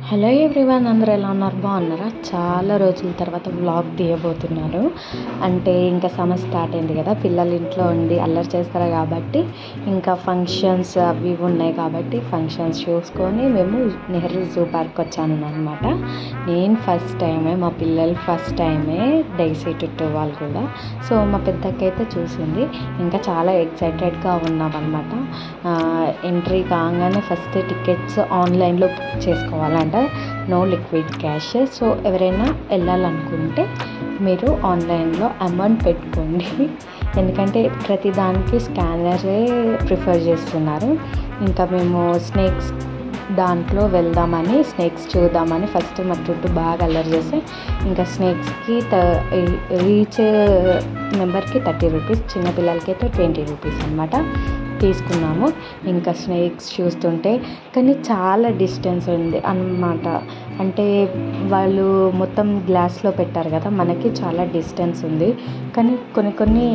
Hello everyone, అందరూ ఎలా ఉన్నారు? బాగున్నారా? చాలా రోజుల తర్వాత వ్లాగ్ తీయబోతున్నాను. అంటే ఇంకా సమ్మర్ స్టార్ట్ అయింది కదా, పిల్లలు ఇంట్లో ఉండి అల్లరి చేస్తారు కాబట్టి ఇంకా ఫంక్షన్స్ అవి ఉన్నాయి కాబట్టి ఫంక్షన్స్ చూసుకొని మేము నెహ్రూ జూ పార్క్ వచ్చాను అనమాట. నేను ఫస్ట్ టైమే, మా పిల్లలు ఫస్ట్ టైమే, డైసీటు వాళ్ళు కూడా. సో మా పెద్దక్క అయితే చూసింది, ఇంకా చాలా ఎక్సైటెడ్గా ఉన్నామన్నమాట. ఎంట్రీ కాగానే ఫస్ట్ టికెట్స్ ఆన్లైన్లో బుక్ చేసుకోవాలంట, నో లిక్విడ్ క్యాష్. సో ఎవరైనా వెళ్ళాలనుకుంటే మీరు ఆన్లైన్లో అమౌంట్ పెట్టుకోండి, ఎందుకంటే ప్రతి దానికి స్కానరే ప్రిఫర్ చేస్తున్నారు. ఇంకా మేము స్నేక్స్ దాంట్లో వెళ్దామని, స్నేక్స్ చూద్దామని ఫస్ట్ మా చుట్టూ బాగా అల్లరి చేస్తే ఇంకా స్నేక్స్కి ఈచ్ మెంబర్కి 30 రూపీస్, చిన్నపిల్లలకి అయితే 20 రూపీస్ అనమాట తీసుకున్నాము. ఇంకా స్నేక్స్ చూస్తుంటే కానీ చాలా డిస్టెన్స్ ఉంది అన్నమాట. అంటే వాళ్ళు మొత్తం గ్లాస్లో పెట్టారు కదా, మనకి చాలా డిస్టెన్స్ ఉంది. కానీ కొన్ని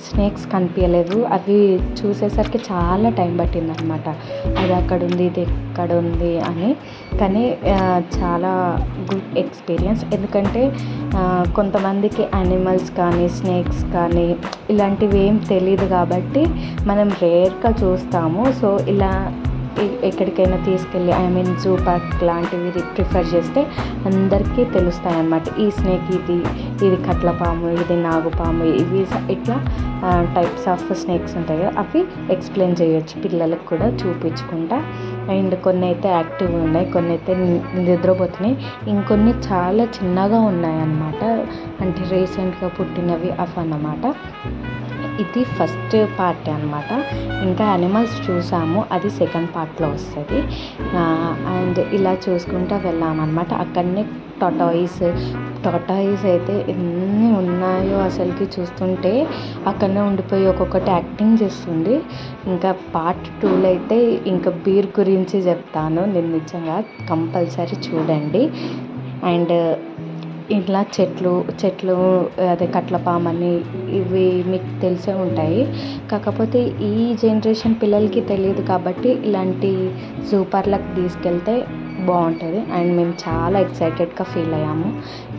స్నేక్స్ కనిపించలేదు, అవి చూసేసరికి చాలా టైం పట్టింది అనమాట. అది అక్కడ ఉంది, ఇది ఎక్కడ ఉంది అని. కానీ చాలా గుడ్ ఎక్స్పీరియన్స్, ఎందుకంటే కొంతమందికి యానిమల్స్ కానీ స్నేక్స్ కానీ ఇలాంటివి ఏం తెలియదు కాబట్టి మనం రేర్గా చూస్తాము. సో ఇలా ఎక్కడికైనా తీసుకెళ్ళి జూ పార్క్ లాంటివి ప్రిఫర్ చేస్తే అందరికీ తెలుస్తాయి అన్నమాట. ఈ స్నేక్ ఇది కట్లపాము, ఇది నాగుపాము, ఇవి ఇట్లా టైప్స్ ఆఫ్ స్నేక్స్ ఉంటాయి కదా, అవి ఎక్స్ప్లెయిన్ చేయొచ్చు పిల్లలకు కూడా చూపించుకుంటా. అండ్ కొన్ని అయితే యాక్టివ్ ఉన్నాయి, కొన్ని అయితే నిద్రపోతున్నాయి, ఇంకొన్ని చాలా చిన్నగా ఉన్నాయన్నమాట, అంటే రీసెంట్గా పుట్టినవి అవి అన్నమాట. ఇది ఫస్ట్ పార్ట్ అనమాట. ఇంకా యానిమల్స్ చూసాము, అది సెకండ్ పార్ట్లో వస్తుంది. అండ్ ఇలా చూసుకుంటూ వెళ్ళామన్నమాట. అక్కడనే టాటాయిస్ అయితే ఎన్ని ఉన్నాయో అసలుకి చూస్తుంటే అక్కడనే ఉండిపోయి ఒక్కొక్కటి యాక్టింగ్ చేస్తుంది. ఇంకా పార్ట్ 2లో అయితే ఇంకా బీర్ గురించి చెప్తాను, నేను నిజంగా కంపల్సరీ చూడండి. అండ్ ఇట్లా చెట్లు అదే కట్లపామని ఇవి మీకు తెలిసే ఉంటాయి, కాకపోతే ఈ జనరేషన్ పిల్లలకి తెలియదు కాబట్టి ఇలాంటి జూ పార్క్లకు తీసుకెళ్తే బాగుంటుంది. అండ్ మేము చాలా ఎక్సైటెడ్గా ఫీల్ అయ్యాము.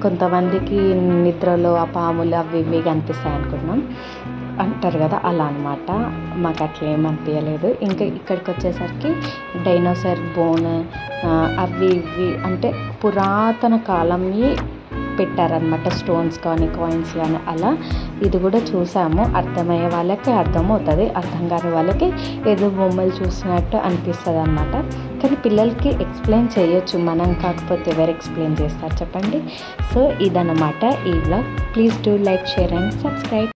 కొంతమందికి నిద్రలో ఆ పాములు అవి ఇవి కనిపిస్తాయి అనుకున్నాం అంటారు కదా, అలా అనమాట. మాకు అట్లా ఏమనిపించలేదు. ఇంకా ఇక్కడికి వచ్చేసరికి డైనోసార్ బోన్ అవి ఇవి అంటే పురాతన కాలంవి పెట్టారనమాట, స్టోన్స్ కానీ కాయిన్స్ కానీ అలా. ఇది కూడా చూసాము, అర్థమయ్యే వాళ్ళకి అర్థమవుతుంది, అర్థం కాని వాళ్ళకి ఏదో బొమ్మలు చూసినట్టు అనిపిస్తుంది అనమాట. కానీ పిల్లలకి ఎక్స్ప్లెయిన్ చేయొచ్చు, మనం కాకపోతే ఎవరు ఎక్స్ప్లెయిన్ చేస్తారు చెప్పండి. సో ఇదన్నమాట ఈ vlog. Please do like, share and subscribe.